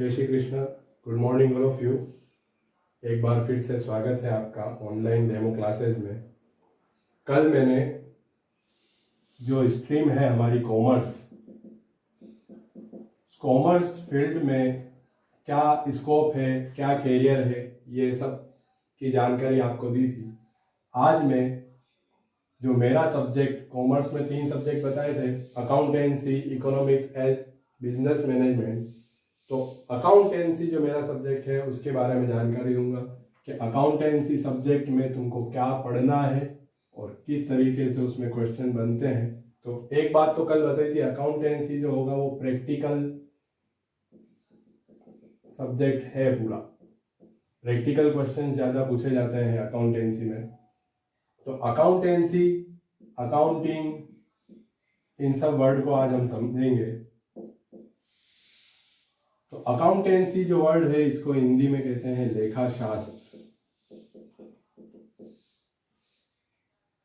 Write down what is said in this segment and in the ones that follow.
जय Shri Krishna. Good morning all of you. एक बार फिर से स्वागत है आपका ऑनलाइन डेमो क्लासेस में। कल मैंने जो स्ट्रीम है हमारी कॉमर्स फील्ड में क्या स्कोप है, क्या कैरियर है, ये सब की जानकारी आपको दी थी। आज मैं जो मेरा सब्जेक्ट कॉमर्स में 3 सब्जेक्ट बताए थे, accountancy, economics and business management. तो अकाउंटेंसी जो मेरा सब्जेक्ट है उसके बारे में जानकारी दूंगा कि अकाउंटेंसी सब्जेक्ट में तुमको क्या पढ़ना है और किस तरीके से उसमें क्वेश्चन बनते हैं। तो एक बात तो कल बताई थी, अकाउंटेंसी जो होगा वो प्रैक्टिकल सब्जेक्ट है पूरा। प्रैक्टिकल क्वेश्चन ज़्यादा पूछे जाते हैं अकाउंटेंसी में। तो अकाउंटेंसी, अकाउंटिंग, इन सब वर्ड को आज हम समझेंगे। तो अकाउंटेंसी जो वर्ड है इसको हिंदी में कहते हैं लेखा शास्त्र,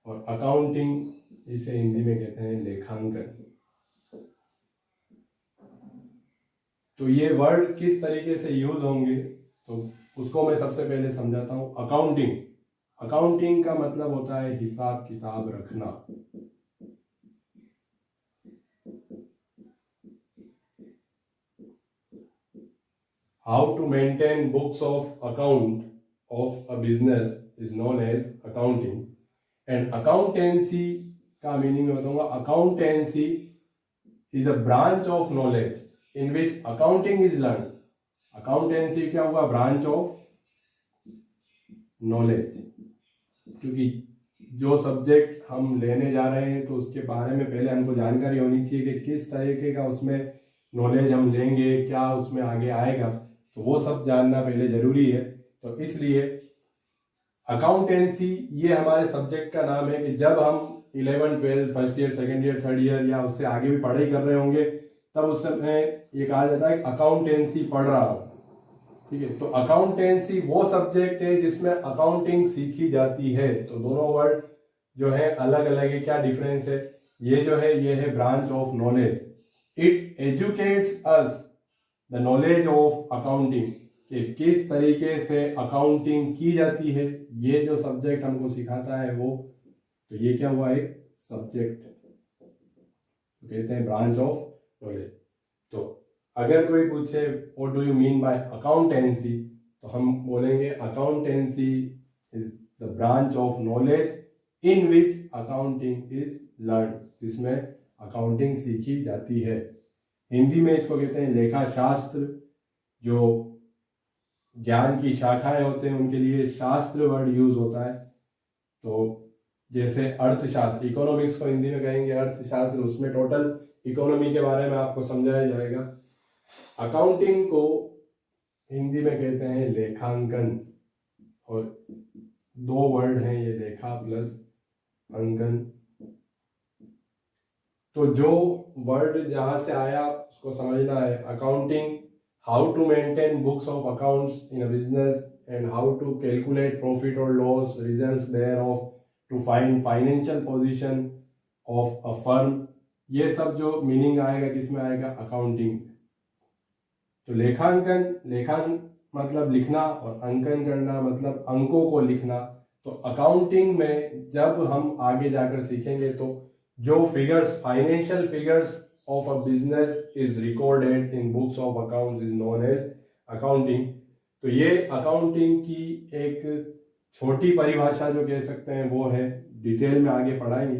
और अकाउंटिंग इसे हिंदी में कहते हैं लेखांकन। तो ये वर्ड किस तरीके से यूज होंगे तो उसको मैं सबसे पहले समझाता हूं। अकाउंटिंग का मतलब होता है हिसाब किताब रखना। How to maintain books of account of a business is known as accounting. And accountancy का मीनिंग बताऊंगा। Accountancy is a branch of knowledge in which accounting is learned. Accountancy क्या हुआ? Branch of knowledge. क्योंकि जो subject हम लेने जा रहे हैं तो उसके बारे में पहले हमको जानकारी होनी चाहिए कि किस तरीके का उसमें नॉलेज हम लेंगे, क्या उसमें आगे आएगा, तो वो सब जानना पहले जरूरी है। तो इसलिए अकाउंटेंसी ये हमारे सब्जेक्ट का नाम है कि जब हम 11, 12, first year, second year, third year या उससे आगे भी पढ़ाई कर रहे होंगे तब उस समय ये कहा जाता है अकाउंटेंसी पढ़ रहा हूं। ठीक है, तो अकाउंटेंसी वो सब्जेक्ट है जिसमें अकाउंटिंग सीखी जाती है। तो दोनों वर्ड जो है अलग अलग है। क्या डिफरेंस है? ये जो है ये है branch of knowledge. It educates us the knowledge of accounting, कि किस तरीके से अकाउंटिंग की जाती है, ये जो सब्जेक्ट हमको सिखाता है वो। तो ये क्या हुआ? एक सब्जेक्ट, तो कहते हैं ब्रांच ऑफ नॉलेज। तो अगर कोई पूछे what do you mean bye accountancy, तो हम बोलेंगे accountancy is the branch of knowledge in which accounting is learn, जिसमें अकाउंटिंग सीखी जाती है। हिंदी में इसको कहते हैं लेखा शास्त्र। जो ज्ञान की शाखाएं होते हैं उनके लिए शास्त्र वर्ड यूज होता है। तो जैसे अर्थशास्त्र, इकोनॉमिक्स को हिंदी में कहेंगे अर्थशास्त्र, उसमें टोटल इकोनॉमी के बारे में आपको समझाया जाएगा। अकाउंटिंग को हिंदी में कहते हैं लेखांकन, और 2 वर्ड हैं ये, लेखा प्लस अंकन। तो जो वर्ड जहां से आया उसको समझना है। Accounting, how to maintain books of accounts in a business and how to calculate profit और loss, results thereof, to find financial position of a firm. ये सब जो मीनिंग आएगा किसमें आएगा? अकाउंटिंग। तो लेखांकन मतलब लिखना, और अंकन करना मतलब अंकों को लिखना। तो अकाउंटिंग में जब हम आगे जाकर सीखेंगे तो जो figures, financial figures of a business is recorded in books of accounts is known as accounting. तो ये अकाउंटिंग की एक छोटी परिभाषा जो कह सकते हैं वो है, डिटेल में आगे पढ़ाएंगे।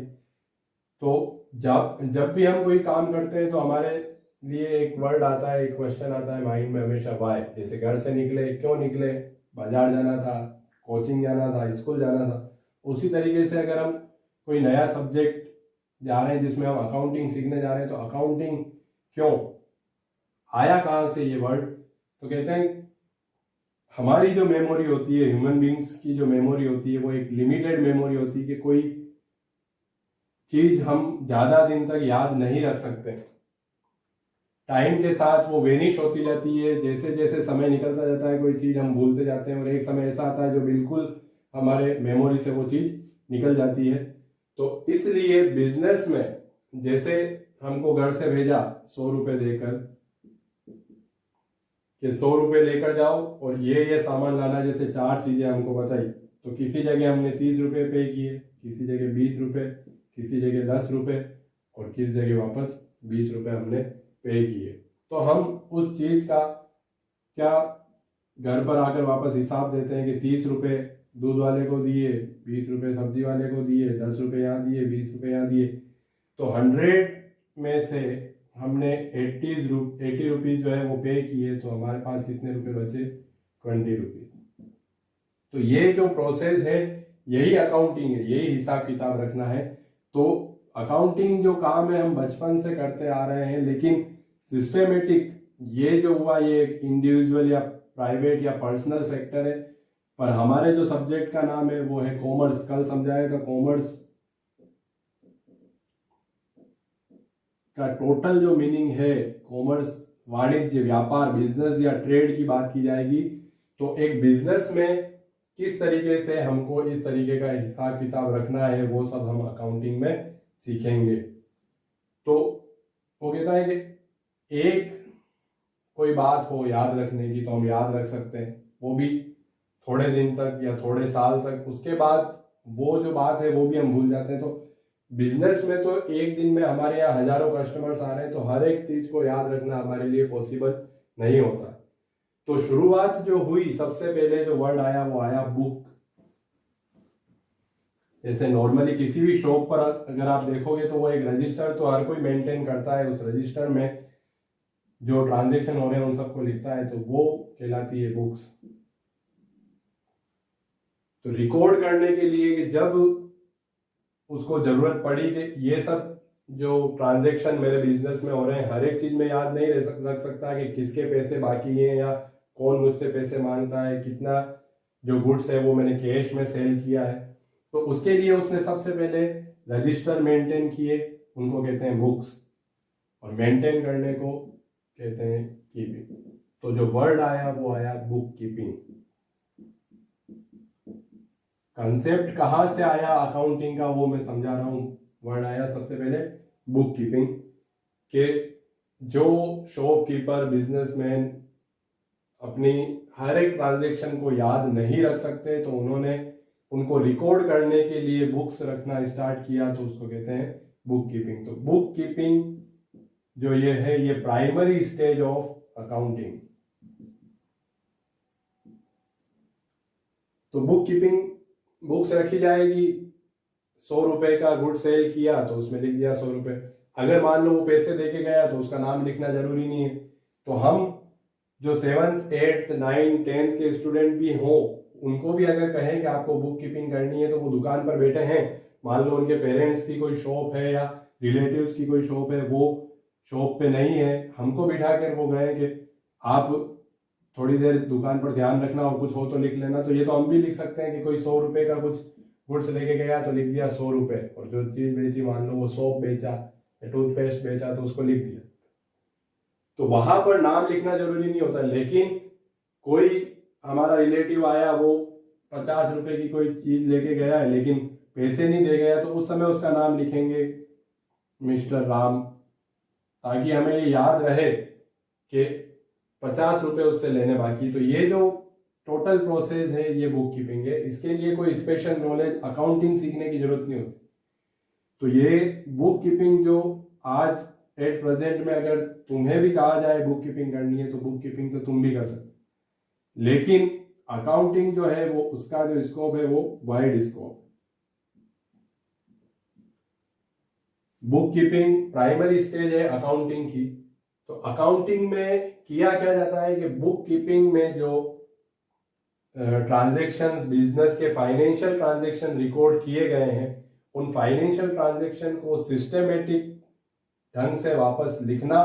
तो जब भी हम कोई काम करते हैं तो हमारे लिए एक वर्ड आता है, एक क्वेश्चन आता है माइंड में हमेशा, वाई। जैसे घर से निकले, क्यों निकले? बाजार जाना था, कोचिंग जाना था, स्कूल जाना था। उसी तरीके से अगर हम कोई नया सब्जेक्ट जा रहे हैं जिसमें हम अकाउंटिंग सीखने जा रहे हैं, तो अकाउंटिंग क्यों आया, कहां से ये वर्ड? तो कहते हैं हमारी जो मेमोरी होती है, ह्यूमन बींग्स की जो मेमोरी होती है वो एक लिमिटेड मेमोरी होती है कि कोई चीज हम ज्यादा दिन तक याद नहीं रख सकते। टाइम के साथ वो वेनिश होती जाती है। जैसे जैसे समय निकलता जाता है कोई चीज हम भूलते जाते हैं, और एक समय ऐसा आता है जो बिल्कुल हमारे मेमोरी से वो चीज निकल जाती है। तो इसलिए बिजनेस में जैसे हमको घर से भेजा 100 रुपए देकर, कि 100 रुपये लेकर जाओ और ये सामान लाना, जैसे 4 चीज़ें हमको बताई, तो किसी जगह हमने 30 रुपये पे किए, किसी जगह 20 रुपये, किसी जगह 10 रुपये और किसी जगह वापस 20 रुपये हमने पे किए। तो हम उस चीज़ का क्या घर पर आकर वापस हिसाब देते हैं कि 30 रुपये दूध वाले को दिए, 20 रुपये सब्जी वाले को दिए, 10 रुपये यहाँ दिए, 20 रुपये यहाँ दिए। तो 100 में से हमने 80 रुपीज़ जो है वो पे किए, तो हमारे पास कितने रुपए बचे? 20 रुपीज़। तो ये जो प्रोसेस है यही अकाउंटिंग है, यही हिसाब किताब रखना है। तो अकाउंटिंग जो काम है हम बचपन से करते आ रहे हैं, लेकिन सिस्टेमेटिक ये जो हुआ ये एक इंडिविजुअल या प्राइवेट या पर्सनल सेक्टर है, पर हमारे जो सब्जेक्ट का नाम है वो है कॉमर्स। कल समझाएगा कॉमर्स का टोटल जो मीनिंग है, कॉमर्स वाणिज्य, व्यापार, बिजनेस या ट्रेड की बात की जाएगी। तो एक बिजनेस में किस तरीके से हमको इस तरीके का हिसाब किताब रखना है वो सब हम अकाउंटिंग में सीखेंगे। तो वो कहता है कि एक कोई बात हो याद रखने की तो हम याद रख सकते हैं, वो भी थोड़े दिन तक या थोड़े साल तक। उसके बाद वो जो बात है वो भी हम भूल जाते हैं। तो बिजनेस में तो एक दिन में हमारे यहाँ हजारों कस्टमर्स आ रहे हैं, तो हर एक चीज को याद रखना हमारे लिए पॉसिबल नहीं होता। तो शुरुआत जो हुई, सबसे पहले जो वर्ड आया वो आया बुक। जैसे नॉर्मली किसी भी शॉप पर अगर आप देखोगे तो वो एक रजिस्टर तो हर कोई मेंटेन करता है, उस रजिस्टर में जो ट्रांजेक्शन हो रहे हैं उन सबको लिखता है, तो वो कहलाती है बुक्स। तो रिकॉर्ड करने के लिए कि जब उसको जरूरत पड़ी कि ये सब जो ट्रांजेक्शन मेरे बिजनेस में हो रहे हैं, हर एक चीज में याद नहीं रख सकता कि किसके पैसे बाकी हैं या कौन मुझसे पैसे मांगता है, कितना जो गुड्स है वो मैंने कैश में सेल किया है। तो उसके लिए उसने सबसे पहले रजिस्टर मेंटेन किए, उनको कहते हैं बुक्स, और मेंटेन करने को कहते हैं कीपिंग। तो जो वर्ड आया वो आया बुक कीपिंग। कंसेप्ट कहाँ से आया अकाउंटिंग का वो मैं समझा रहा हूँ। वर्ड आया सबसे पहले बुक कीपिंग के जो शॉपकीपर, बिजनेसमैन अपनी हर एक ट्रांजेक्शन को याद नहीं रख सकते, तो उन्होंने उनको रिकॉर्ड करने के लिए बुक्स रखना स्टार्ट किया, तो उसको कहते हैं बुक कीपिंग। तो बुक कीपिंग जो ये है ये प्राइमरी स्टेज ऑफ अकाउंटिंग। तो बुक कीपिंग, बुक्स रखी जाएगी। 100 रुपए का गुड सेल किया तो उसमें लिख दिया 100 रुपए। अगर मान लो वो पैसे देके गया तो उसका नाम लिखना जरूरी नहीं है। तो हम जो 7th 8th 9th 10th के स्टूडेंट भी हो, उनको भी अगर कहें कि आपको बुक कीपिंग करनी है, तो वो दुकान पर बैठे हैं, मान लो उनके पेरेंट्स की कोई शॉप है या रिलेटिव्स की कोई शॉप है, वो शॉप पे नहीं है, हमको बिठा कर वो गए कि आप थोड़ी देर दुकान पर ध्यान रखना और कुछ हो तो लिख लेना। तो ये तो हम भी लिख सकते हैं कि कोई 100 रुपए का कुछ गुड्स लेके गया तो लिख दिया 100 रुपए, और जो चीज बेची, मान लो वो सोप बेचा या टूथपेस्ट बेचा तो उसको लिख दिया। तो वहां पर नाम लिखना जरूरी नहीं होता। लेकिन कोई हमारा रिलेटिव आया, वो 50 रुपए की कोई चीज लेके गया है लेकिन पैसे नहीं दे गया, तो उस समय उसका नाम लिखेंगे मिस्टर राम, ताकि हमें ये याद रहे कि 50 रुपए उससे लेने बाकी। तो ये जो टोटल प्रोसेस है ये बुक कीपिंग है। इसके लिए कोई स्पेशल नॉलेज, अकाउंटिंग सीखने की जरूरत नहीं होती। तो ये बुक कीपिंग जो आज एट प्रेजेंट में अगर तुम्हें भी कहा जाए बुक कीपिंग करनी है, तो बुक कीपिंग तो तुम भी कर सकते, लेकिन अकाउंटिंग जो है वो उसका जो स्कोप है वो wide scope. Book keeping primary stage है अकाउंटिंग की। तो अकाउंटिंग में किया क्या जाता है कि बुक कीपिंग में जो ट्रांजैक्शंस, बिजनेस के फाइनेंशियल ट्रांजैक्शन रिकॉर्ड किए गए हैं, उन फाइनेंशियल ट्रांजैक्शन को सिस्टमेटिक ढंग से वापस लिखना,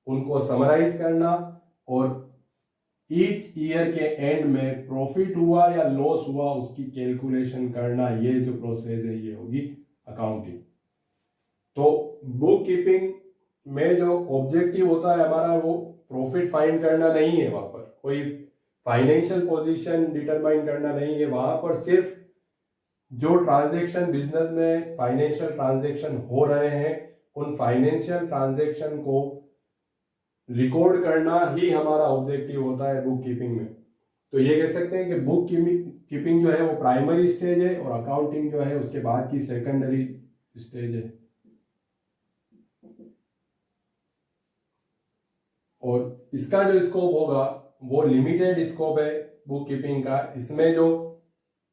उनको समराइज करना, और ईच ईयर के एंड में प्रॉफिट हुआ या लॉस हुआ उसकी कैलकुलेशन करना, ये जो प्रोसेस है ये होगी अकाउंटिंग। तो बुक कीपिंग में जो ऑब्जेक्टिव होता है हमारा, वो प्रॉफिट फाइंड करना नहीं है, वहां पर कोई फाइनेंशियल पोजीशन डिटरमाइन करना नहीं है। वहां पर सिर्फ जो ट्रांजैक्शन बिजनेस में फाइनेंशियल ट्रांजैक्शन हो रहे हैं, उन फाइनेंशियल ट्रांजैक्शन को रिकॉर्ड करना ही हमारा ऑब्जेक्टिव होता है बुक कीपिंग में। तो ये कह सकते हैं कि बुक कीपिंग जो है वो प्राइमरी स्टेज है और अकाउंटिंग जो है उसके बाद की सेकेंडरी स्टेज है। और इसका जो स्कोप होगा वो लिमिटेड स्कोप है बुक कीपिंग का। इसमें जो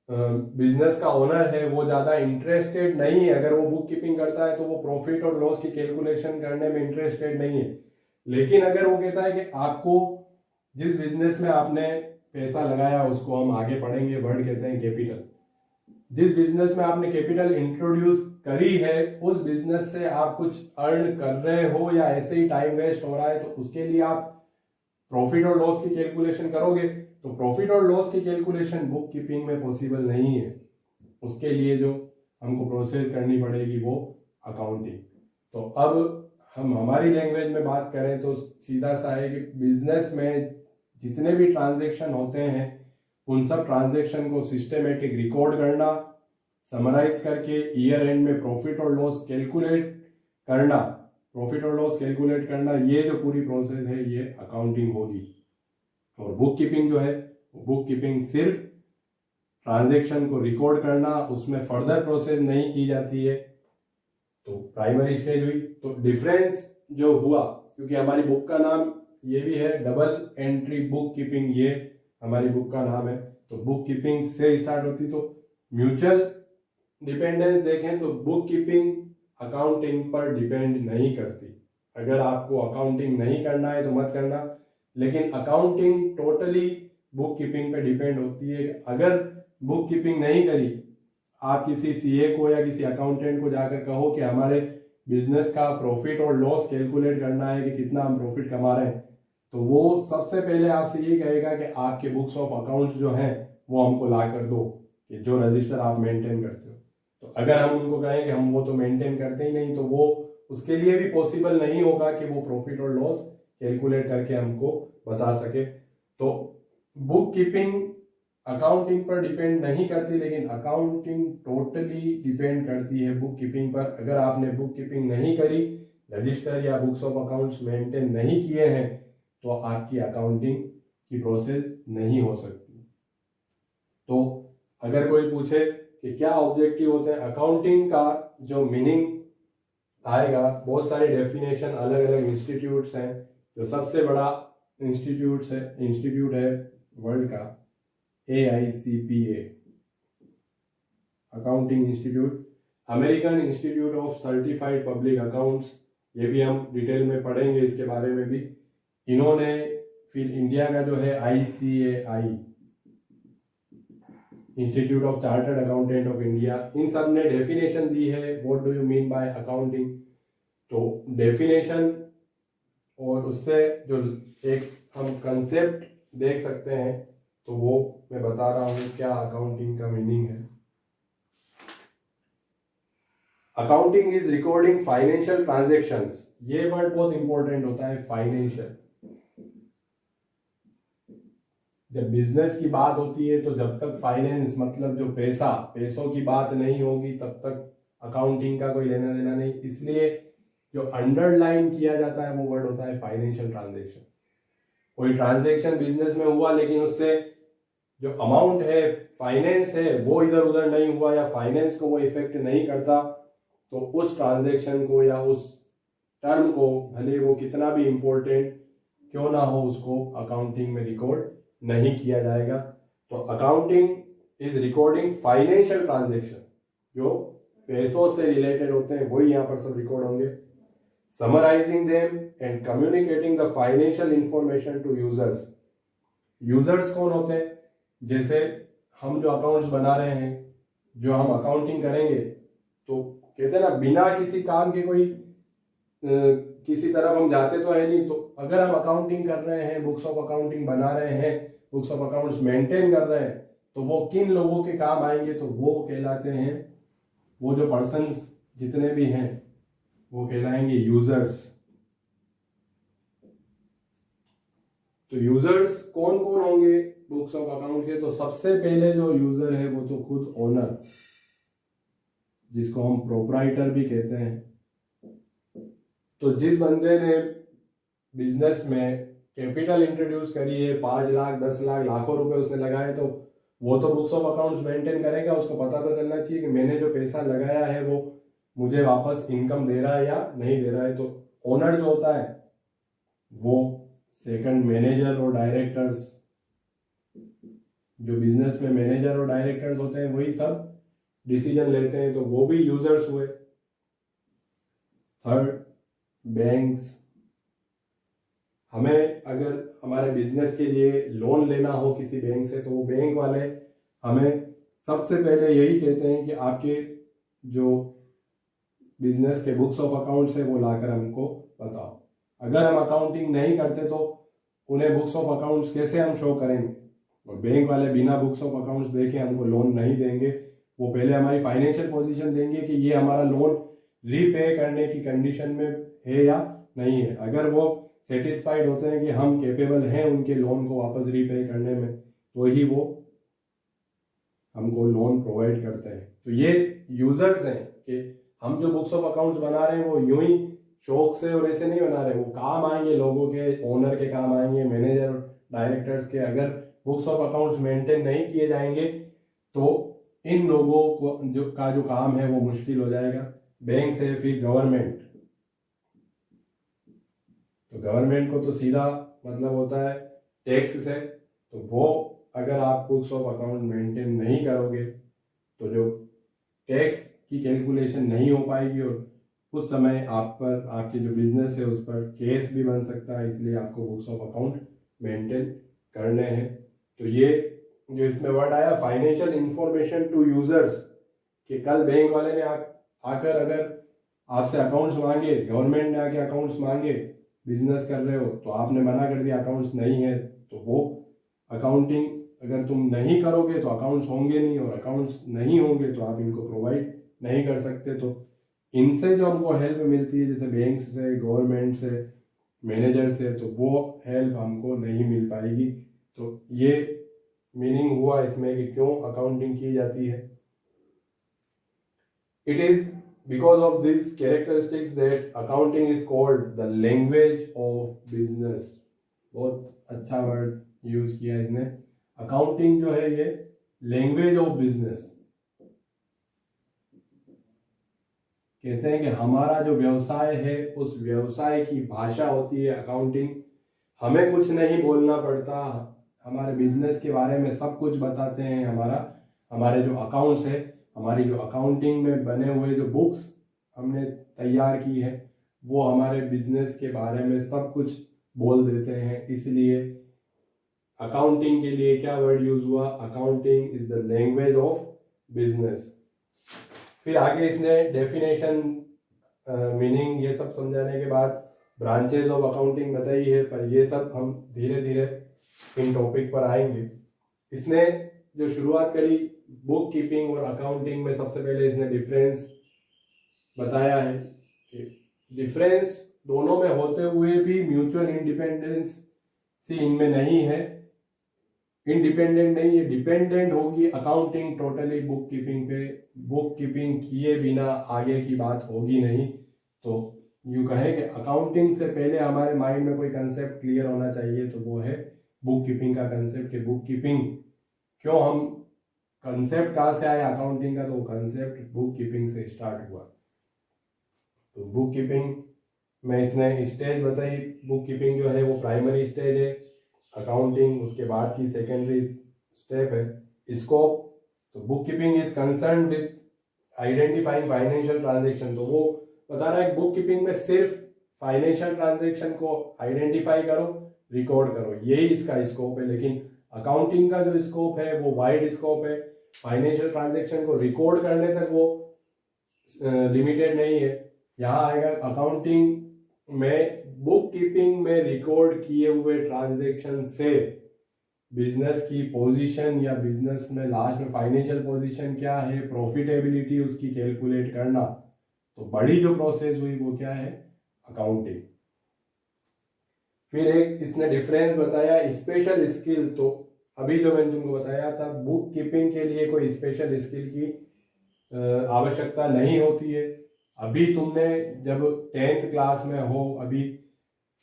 बिजनेस का ओनर है वो ज़्यादा इंटरेस्टेड नहीं है। अगर वो बुक कीपिंग करता है तो वो प्रॉफिट और लॉस की कैलकुलेशन करने में इंटरेस्टेड नहीं है। लेकिन अगर वो कहता है कि आपको जिस बिजनेस में आपने पैसा लगाया उसको हम आगे पढ़ेंगे, वर्ड कहते हैं कैपिटल, जिस बिजनेस में आपने कैपिटल इंट्रोड्यूस करी है उस बिजनेस से आप कुछ अर्न कर रहे हो या ऐसे ही टाइम वेस्ट हो रहा है, तो उसके लिए आप प्रॉफिट और लॉस की कैलकुलेशन करोगे। तो प्रॉफिट और लॉस की कैलकुलेशन बुक कीपिंग में पॉसिबल नहीं है। उसके लिए जो हमको प्रोसेस करनी पड़ेगी वो अकाउंटिंग। तो अब हम हमारी लैंग्वेज में बात करें तो सीधा सा है कि बिजनेस में जितने भी ट्रांजैक्शन होते हैं उन सब ट्रांजैक्शन को सिस्टमेटिक रिकॉर्ड करना, समराइज करके ईयर एंड में प्रॉफिट और लॉस कैलकुलेट करना, ये जो पूरी प्रोसेस है ये अकाउंटिंग होगी। और बुक कीपिंग जो है, बुक कीपिंग सिर्फ ट्रांजैक्शन को रिकॉर्ड करना, उसमें फर्दर प्रोसेस नहीं की जाती है। तो प्राइमरी स्टेज हुई। तो डिफरेंस जो हुआ, क्योंकि हमारी बुक का नाम ये भी है डबल एंट्री बुक कीपिंग, ये हमारी बुक का नाम है। तो बुक कीपिंग से स्टार्ट होती। तो म्यूचुअल डिपेंडेंस देखें तो बुक कीपिंग अकाउंटिंग पर डिपेंड नहीं करती। अगर आपको अकाउंटिंग नहीं करना है तो मत करना, लेकिन अकाउंटिंग टोटली बुक कीपिंग पे डिपेंड होती है। अगर बुक कीपिंग नहीं करी, आप किसी सीए को या किसी अकाउंटेंट को जाकर कहो कि हमारे बिजनेस का प्रॉफिट और लॉस कैलकुलेट करना है कि कितना हम प्रॉफिट कमा रहे हैं, तो वो सबसे पहले आपसे ये कहेगा कि आपके बुक्स ऑफ अकाउंट्स जो हैं वो हमको ला कर दो, कि जो रजिस्टर आप मेंटेन करते हो। तो अगर हम उनको कहें कि हम वो तो मेंटेन करते ही नहीं, तो वो उसके लिए भी पॉसिबल नहीं होगा कि वो प्रॉफिट और लॉस कैलकुलेट करके हमको बता सके। तो बुक कीपिंग अकाउंटिंग पर डिपेंड नहीं करती, लेकिन अकाउंटिंग टोटली डिपेंड करती है बुक कीपिंग पर। अगर आपने बुक कीपिंग नहीं करी, रजिस्टर या बुक्स ऑफ अकाउंट्स मेंटेन नहीं किए हैं, तो आपकी अकाउंटिंग की प्रोसेस नहीं हो सकती। तो अगर कोई पूछे कि क्या ऑब्जेक्टिव होते हैं अकाउंटिंग का, जो मीनिंग आएगा, बहुत सारी डेफिनेशन अलग अलग इंस्टीट्यूट्स हैं। जो सबसे बड़ा इंस्टीट्यूट है वर्ल्ड का AICPA, accounting institute, American institute of certified public accounts, ये भी हम डिटेल में पढ़ेंगे इसके बारे में भी। इन्होंने फिर इंडिया का जो है ICAI, Institute of Chartered Accountant of India, इन सब ने डेफिनेशन दी है what do you mean by accounting. तो डेफिनेशन और उससे जो एक हम कंसेप्ट देख सकते हैं, तो वो मैं बता रहा हूँ क्या अकाउंटिंग का मीनिंग है। Accounting is recording financial transactions. ये वर्ड बहुत इंपॉर्टेंट होता है, फाइनेंशियल। जब बिजनेस की बात होती है तो जब तक फाइनेंस मतलब जो पैसों की बात नहीं होगी तब तक अकाउंटिंग का कोई लेना देना नहीं। इसलिए जो अंडरलाइन किया जाता है वो वर्ड होता है फाइनेंशियल ट्रांजैक्शन। कोई ट्रांजैक्शन बिजनेस में हुआ लेकिन उससे जो अमाउंट है, फाइनेंस है, वो इधर उधर नहीं हुआ या फाइनेंस को वो इफेक्ट नहीं करता, तो उस ट्रांजैक्शन को या उस टर्म को, भले वो कितना भी इंपॉर्टेंट क्यों ना हो, उसको अकाउंटिंग में रिकॉर्ड नहीं किया जाएगा। तो accounting is recording financial transaction, जो पैसों से रिलेटेड होते हैं वही यहाँ पर सब रिकॉर्ड होंगे। Summarising them and communicating the financial information to users. Users कौन होते हैं? जैसे हम जो अकाउंट्स बना रहे हैं, जो हम अकाउंटिंग करेंगे, तो कहते हैं ना बिना किसी काम के कोई किसी तरफ हम जाते तो है नहीं। तो अगर हम अकाउंटिंग कर रहे हैं, बुक्स ऑफ अकाउंटिंग बना रहे हैं, बुक्स ऑफ अकाउंट्स मेंटेन कर रहे हैं, तो वो किन लोगों के काम आएंगे? तो वो कहलाते हैं, वो जो पर्सन्स जितने भी हैं वो कहलाएंगे यूजर्स। तो यूजर्स कौन कौन होंगे बुक्स ऑफ अकाउंट के? तो सबसे पहले जो यूजर है वो तो खुद ओनर, जिसको हम प्रोप्राइटर भी कहते हैं। तो जिस बंदे ने बिजनेस में कैपिटल इंट्रोड्यूस करी है, 5 लाख 10 लाख लाखों रुपए उसने लगाए, तो वो तो बुक्स ऑफ अकाउंट्स मेंटेन करेगा। उसको पता तो चलना चाहिए कि मैंने जो पैसा लगाया है वो मुझे वापस इनकम दे रहा है या नहीं दे रहा है। तो ओनर जो होता है वो सेकंड मैनेजर और डायरेक्टर्स, जो बिजनेस में मैनेजर और डायरेक्टर्स होते हैं वही सब डिसीजन लेते हैं, तो वो भी यूजर्स हुए। Third, banks. हमें अगर हमारे बिजनेस के लिए लोन लेना हो किसी बैंक से, तो वो बैंक वाले हमें सबसे पहले यही कहते हैं कि आपके जो बिजनेस के बुक्स ऑफ अकाउंट्स है वो लाकर हमको बताओ। अगर हम अकाउंटिंग नहीं करते तो उन्हें बुक्स ऑफ अकाउंट्स कैसे हम शो करेंगे? और बैंक वाले बिना बुक्स ऑफ अकाउंट्स देखे हमको लोन नहीं देंगे। वो पहले हमारी फाइनेंशियल पोजीशन देंगे कि ये हमारा लोन रीपे करने की कंडीशन में है या नहीं है। अगर वो सेटिस्फाइड होते हैं कि हम कैपेबल हैं उनके लोन को वापस रीपे करने में, तो ही वो हमको लोन प्रोवाइड करते हैं। तो ये यूजर्स हैं कि हम जो बुक्स ऑफ अकाउंट्स बना रहे हैं वो यूं ही शौक से और ऐसे नहीं बना रहे, वो काम आएंगे लोगों के, ओनर के काम आएंगे, मैनेजर डायरेक्टर्स के। अगर बुक्स ऑफ अकाउंट्स मेंटेन नहीं किए जाएंगे तो इन लोगों को जो काम है वो मुश्किल हो जाएगा। बैंक से फिर गवर्नमेंट, तो गवर्नमेंट को तो सीधा मतलब होता है टैक्स से। तो वो अगर आप बुक्स ऑफ अकाउंट मेंटेन नहीं करोगे तो जो टैक्स की कैलकुलेशन नहीं हो पाएगी और उस समय आप पर, आपके जो बिजनेस है उस पर केस भी बन सकता है। इसलिए आपको बुक्स ऑफ अकाउंट मेंटेन करने हैं। तो ये जो इसमें वर्ड आया फाइनेंशियल इंफॉर्मेशन टू यूजर्स, कि कल बैंक वाले ने आकर अगर आपसे अकाउंट्स मांगे, गवर्नमेंट ने आके अकाउंट्स मांगे, बिजनेस कर रहे हो तो आपने मना कर दिया अकाउंट्स नहीं है, तो वो अकाउंटिंग अगर तुम नहीं करोगे तो अकाउंट्स होंगे नहीं, और अकाउंट्स नहीं होंगे तो आप इनको प्रोवाइड नहीं कर सकते। तो इनसे जो हमको हेल्प मिलती है जैसे बैंक से, गवर्नमेंट से, मैनेजर से, तो वो हेल्प हमको नहीं मिल पाएगी। तो ये मीनिंग हुआ इसमें कि क्यों अकाउंटिंग की जाती है। It is because of these characteristics that accounting is called the language of business। बहुत अच्छा वर्ड यूज किया इसने। अकाउंटिंग जो है ये लैंग्वेज ऑफ बिजनेस, कहते हैं कि हमारा जो व्यवसाय है उस व्यवसाय की भाषा होती है अकाउंटिंग। हमें कुछ नहीं बोलना पड़ता, हमारे बिजनेस के बारे में सब कुछ बताते हैं। हमारे जो अकाउंट्स है, हमारी जो अकाउंटिंग में बने हुए जो बुक्स हमने तैयार की है वो हमारे बिजनेस के बारे में सब कुछ बोल देते हैं। इसलिए अकाउंटिंग के लिए क्या वर्ड यूज हुआ? Accounting is the language of business. फिर आगे इसने डेफिनेशन, मीनिंग, ये सब समझाने के बाद ब्रांचेस ऑफ अकाउंटिंग बताई है, पर ये सब हम धीरे धीरे इन टॉपिक पर आएंगे। इसने जो शुरुआत करी बुक कीपिंग और अकाउंटिंग में, सबसे पहले इसने डिफरेंस बताया है कि डिफरेंस दोनों में होते हुए भी म्यूचुअल इंडिपेंडेंस सी इनमें नहीं है। इंडिपेंडेंट नहीं है, डिपेंडेंट होगी अकाउंटिंग टोटली बुक कीपिंग पे। बुक कीपिंग किए बिना आगे की बात होगी नहीं। तो यूँ कहें कि अकाउंटिंग से पहले हमारे माइंड में कोई कंसेप्ट क्लियर होना चाहिए, तो वो है बुक कीपिंग का कंसेप्ट। कि बुक कीपिंग क्यों, हम कंसेप्ट कहाँ से आया अकाउंटिंग का? तो वो कंसेप्ट बुक कीपिंग से स्टार्ट हुआ। तो बुक कीपिंग में इसने स्टेज बताई। बुक कीपिंग जो है वो प्राइमरी स्टेज है अकाउंटिंग, उसके बाद की सेकेंडरी स्टेप है स्कोप। तो book keeping is concern with identifying financial transaction. तो वो बता रहा है बुक कीपिंग में सिर्फ फाइनेंशियल ट्रांजेक्शन को आइडेंटिफाई करो, रिकॉर्ड करो, यही इसका स्कोप है। लेकिन अकाउंटिंग का जो स्कोप है वो वाइड स्कोप है। फाइनेंशियल ट्रांजेक्शन को रिकॉर्ड करने तक वो लिमिटेड नहीं है। यहाँ आएगा अकाउंटिंग में बुक कीपिंग में रिकॉर्ड किए हुए ट्रांजैक्शन से बिजनेस की पोजीशन या बिजनेस में लास्ट में फाइनेंशियल पोजीशन क्या है, प्रॉफिटेबिलिटी उसकी कैलकुलेट करना। तो बड़ी जो प्रोसेस हुई वो क्या है? अकाउंटिंग। फिर एक इसने डिफरेंस बताया स्पेशल स्किल। तो अभी जो मैंने तुमको बताया था बुक कीपिंग के लिए कोई स्पेशल स्किल की आवश्यकता नहीं होती है। अभी तुमने जब 10th क्लास में हो, अभी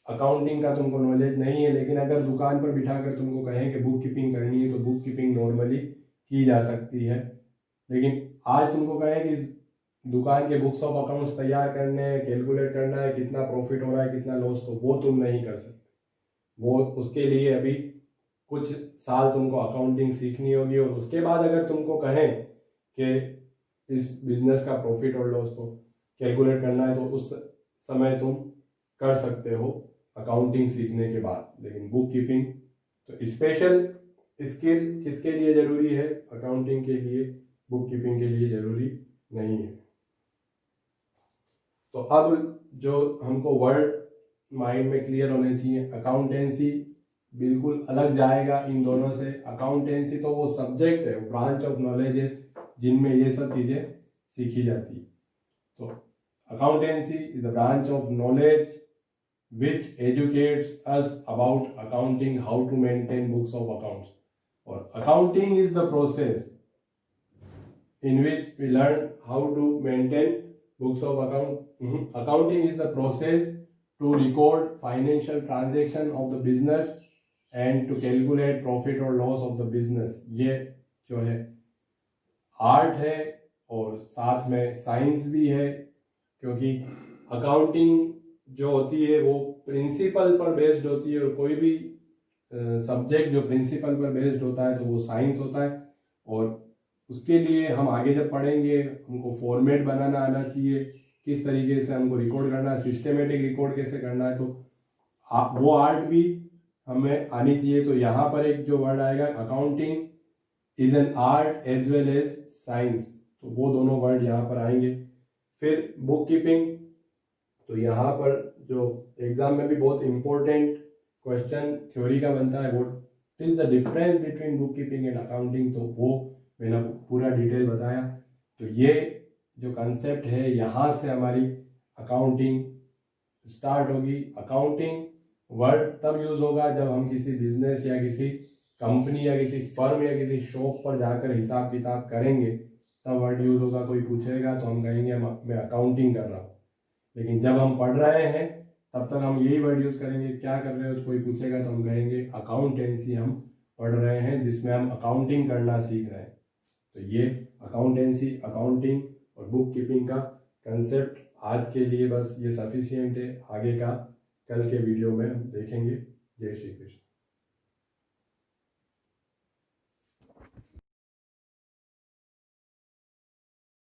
अकाउंटिंग का तुमको नॉलेज नहीं है, लेकिन अगर दुकान पर बिठाकर तुमको कहें कि बुक कीपिंग करनी है तो बुक कीपिंग नॉर्मली की जा सकती है। लेकिन आज तुमको कहें कि दुकान के बुक्स ऑफ अकाउंट्स तैयार करने हैं, कैलकुलेट करना है कितना प्रॉफिट हो रहा है कितना लॉस, तो वो तुम नहीं कर सकते। वो उसके लिए अभी कुछ साल तुमको अकाउंटिंग सीखनी होगी, और उसके बाद अगर तुमको कहें कि इस बिजनेस का प्रॉफिट और लॉस को कैलकुलेट करना है तो उस समय तुम कर सकते हो अकाउंटिंग सीखने के बाद। लेकिन बुक कीपिंग तो स्पेशल स्किल किसके लिए ज़रूरी है? अकाउंटिंग के लिए, बुक कीपिंग के लिए ज़रूरी नहीं है। तो अब जो हमको वर्ड माइंड में क्लियर होने चाहिए, अकाउंटेंसी बिल्कुल अलग जाएगा इन दोनों से। अकाउंटेंसी तो वो सब्जेक्ट है, ब्रांच ऑफ नॉलेज है जिनमें ये सब चीज़ें सीखी जाती है। तो accountancy is the branch of knowledge which educates us about accounting, how to maintain books of accounts. Or accounting is the process in which we learn how to maintain books of account. Accounting is the process to record financial transaction of the business and to calculate profit or loss of the business. ये जो है art है और साथ में science भी है, क्योंकि अकाउंटिंग जो होती है वो प्रिंसिपल पर बेस्ड होती है, और कोई भी सब्जेक्ट जो प्रिंसिपल पर बेस्ड होता है तो वो साइंस होता है। और उसके लिए हम आगे जब पढ़ेंगे हमको फॉर्मेट बनाना आना चाहिए, किस तरीके से हमको रिकॉर्ड करना है, सिस्टेमेटिक रिकॉर्ड कैसे करना है, तो वो आर्ट भी हमें आनी चाहिए। तो यहाँ पर एक जो वर्ड आएगा, accounting is an art as well as science, तो वो दोनों वर्ड यहाँ पर आएंगे। फिर बुक कीपिंग, तो यहाँ पर जो एग्जाम में भी बहुत इंपॉर्टेंट क्वेश्चन थ्योरी का बनता है, what is the difference between book keeping and accounting, तो वो मैंने पूरा डिटेल बताया। तो ये जो कंसेप्ट है यहाँ से हमारी अकाउंटिंग स्टार्ट होगी। अकाउंटिंग वर्ड तब यूज होगा जब हम किसी बिजनेस या किसी कंपनी या किसी फर्म या किसी शॉप पर जाकर हिसाब किताब करेंगे, तब वर्ड यूज होगा। कोई पूछेगा तो हम कहेंगे मैं अकाउंटिंग कर रहा हूँ। लेकिन जब हम पढ़ रहे हैं तब तक हम यही वर्ड यूज करेंगे, क्या कर रहे हो, तो कोई पूछेगा तो हम कहेंगे अकाउंटेंसी हम पढ़ रहे हैं, जिसमें हम अकाउंटिंग करना सीख रहे हैं। तो ये अकाउंटेंसी, अकाउंटिंग और बुक कीपिंग का कंसेप्ट आज के लिए बस ये सफिशिएंट है। आगे का कल के वीडियो में हम देखेंगे। जय श्री कृष्ण।